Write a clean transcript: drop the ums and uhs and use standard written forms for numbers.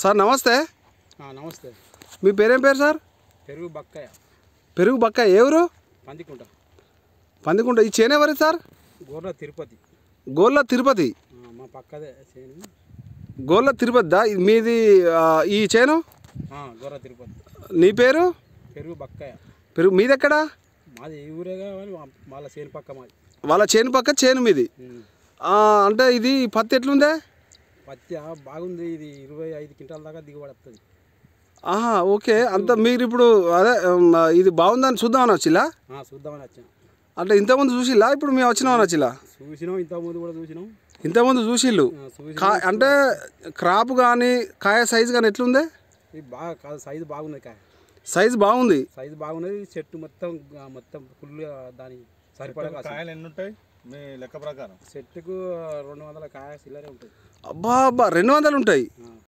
Sir నమస్తే. నమస్తే. మీ పేరేం పేరు సార్? పెరుగు బక్కయ్య. పెరుగు బక్కయ్య. ఏ ఊరు? పందికుంట. పందికుంట. ఈ చేను ఎవరి సార్? గోర్ల తిరుపతి. గోర్ల తిరుపతి. మా పక్కదే చేను. గోర్ల తిరుపతి దా మీది ఈ చేను? గోర్ల తిరుపతి. నీ పేరు? పెరుగు బక్కయ్య. పెరుగు మీది ఎక్కడా? మాది ఈ ఊరే కావాలి. వాళ్ళ చేను పక్క మాది. వాళ్ళ చేను పక్క చేను మీది. అంటే ఇది పత్తి ఎట్లుందే? పత్తి బాగుంది. ఇది 25 క్వింటాల దాకా దిగుబడి వస్తుంది. ఓకే. అంత మీరు ఇప్పుడు అదే ఇది బాగుందని చూద్దామని వచ్చిలా? చూద్దామని వచ్చాను. అంటే ఇంతకుముందు చూసిల్లా? ఇప్పుడు మేము వచ్చినామని వచ్చిలా? చూసినాం. ఇంతకుముందు కూడా చూసినాం. ఇంతకుముందు చూసిళ్ళు. అంటే క్రాప్ కానీ కాయ సైజు కానీ ఎట్లుందే? ఇది బాగా సైజు బాగున్నది. సైజు బాగుంది. సైజు బాగున్నది. చెట్టు మొత్తం ఫుల్ దాని సరిపడా. కాయలు ఎన్ని ఉంటాయి మీ లెక్క ప్రకారం? చెట్టుకు 200 కాయ చిల్లరే ఉంటుంది. అబ్బా 200 ఉంటాయి.